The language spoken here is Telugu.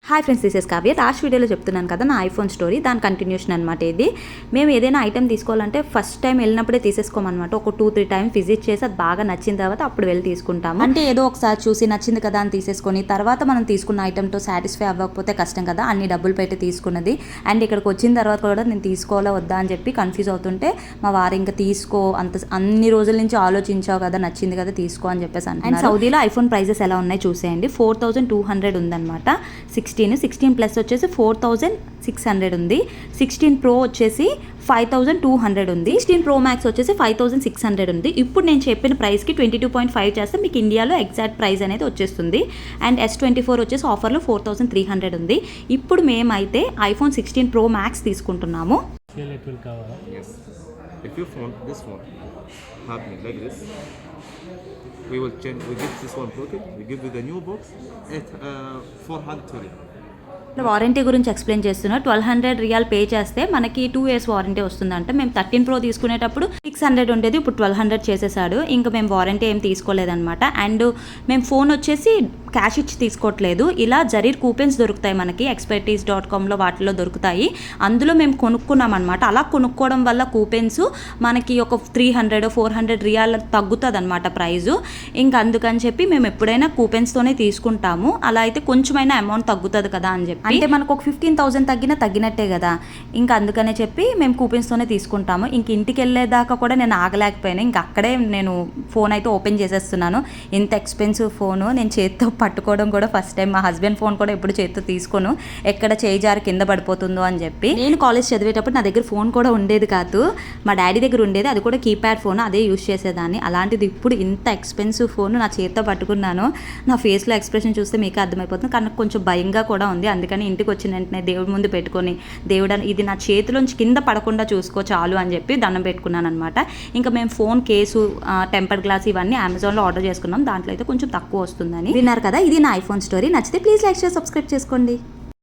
Hi friends, this is Kavya. Last వీడియోలో చెప్తున్నాను కదా నా ఐఫోన్ స్టోరీ, దాని కంటిన్యూషన్ అనమాట ఇది. మేము ఏదైనా ఐటెం తీసుకోవాలంటే ఫస్ట్ టైం వెళ్ళినప్పుడే తీసేసుకోమన్నమాట. ఒక 2-3 టైమ్స్ విజిట్ చేసి అది బాగా నచ్చిన తర్వాత అప్పుడు వెళ్ళి తీసుకుంటాము. అంటే ఏదో ఒకసారి చూసి నచ్చింది కదా అని తీసేసుకొని తర్వాత మనం తీసుకున్న ఐటెంతో సాటిస్ఫై అవ్వకపోతే కష్టం కదా, అన్ని డబ్బులు పెట్టి తీసుకున్నది. అండ్ ఇక్కడికి వచ్చిన తర్వాత కూడా నేను తీసుకోవాలా వద్దా అని చెప్పి కన్ఫ్యూజ్ అవుతుంటే మా వారు ఇంకా తీసుకో, అన్ని రోజుల నుంచి ఆలోచించావు కదా, నచ్చింది కదా తీసుకో అని చెప్పేసి అంటున్నారు. అండ్ సౌదీలో ఐఫోన్ ప్రైజెస్ ఎలా ఉన్నాయి చూసేయండి. 4200 ఉందన్నమాట. 16 ప్లస్ వచ్చేసి 4600 ఉంది. 16 ప్రో వచ్చేసి 5200 ఉంది. 16 ప్రో మ్యాక్స్ వచ్చేసి 5600 ఉంది. ఇప్పుడు నేను చెప్పిన ప్రైస్కి 22.5 చేస్తే మీకు ఇండియాలో ఎగ్జాక్ట్ ప్రైస్ అనేది వచ్చేస్తుంది. అండ్ S24 వచ్చేసి ఆఫర్లో 4300 ఉంది. ఇప్పుడు మేమైతే ఐఫోన్ 16 ప్రో మ్యాక్స్ తీసుకుంటున్నాము. If you want this one happening like this, we will change. We give this one broken. We give you the new box at 420. Warranty గురించి ఎక్స్ప్లెయిన్ చేస్తున్నా. 1200 రియాల్ పే చేస్తే మనకి 2 years వారంటీ వస్తుందంట. మేము 13 ప్రో తీసుకునేటప్పుడు 600 ఉండేది, ఇప్పుడు 1200 చేసేసాడు. ఇంకా మేము వారంటీ ఏం తీసుకోలేదన్నమాట. అండ్ మేము ఫోన్ వచ్చేసి క్యాష్ ఇచ్చి తీసుకోవట్లేదు. ఇలా జరీర్ కూపెన్స్ దొరుకుతాయి మనకి, expertise.comలో వాటిలో దొరుకుతాయి. అందులో మేము కొనుక్కున్నాం అనమాట. అలా కొనుక్కోవడం వల్ల కూపెన్స్ మనకి ఒక 300-400 రియాల్ తగ్గుతుంది అనమాట ప్రైజు. ఇంకా అందుకని చెప్పి మేము ఎప్పుడైనా కూపెన్స్తోనే తీసుకుంటాము. అలా అయితే కొంచెమైనా అమౌంట్ తగ్గుతుంది కదా అని చెప్పి, అంటే మనకు ఒక 15,000 తగ్గినట్టే కదా. ఇంకా అందుకనే చెప్పి మేము కూపెన్స్తోనే తీసుకుంటాము. ఇంక ఇంటికి వెళ్ళేదాకా కూడా నేను ఆగలేకపోయాను. ఇంక అక్కడే నేను ఫోన్ అయితే ఓపెన్ చేసేస్తున్నాను. ఇంత ఎక్స్పెన్సివ్ ఫోను నేను చేతితో పట్టుకోవడం కూడా ఫస్ట్ టైం. మా హస్బెండ్ ఫోన్ కూడా ఎప్పుడు చేతితో తీసుకోను, ఎక్కడ చేయి జారి కింద పడిపోతుందో అని చెప్పి. నేను కాలేజ్ చదివేటప్పుడు నా దగ్గర ఫోన్ కూడా ఉండేది కాదు, మా డాడీ దగ్గర ఉండేది. అది కూడా కీప్యాడ్ ఫోన్, అదే యూజ్ చేసేదాన్ని. అలాంటిది ఇప్పుడు ఇంత ఎక్స్పెన్సివ్ ఫోన్ నా చేతితో పట్టుకున్నాను. నా ఫేస్లో ఎక్స్ప్రెషన్ చూస్తే మీకు అర్థమైపోతుంది. కానీ కొంచెం భయంగా కూడా ఉంది. అందుకని ఇంటికి వచ్చిన వెంటనే దేవుడి ముందు పెట్టుకొని, దేవుడు ఇది నా చేతిలోంచి కింద పడకుండా చూసుకో చాలు అని చెప్పి దండం పెట్టుకున్నాను అనమాట. ఇంకా మేము ఫోన్ కేసు, టెంపర్ గ్లాస్ ఇవన్నీ అమెజాన్లో ఆర్డర్ చేసుకున్నాం. దాంట్లో అయితే కొంచెం తక్కువ వస్తుందని. విన్నారు కదా, ఇది నా ఐఫోన్ స్టోరీ. నచ్చితే ప్లీజ్ లైక్ చేసి సబ్స్క్రైబ్ చేసుకోండి.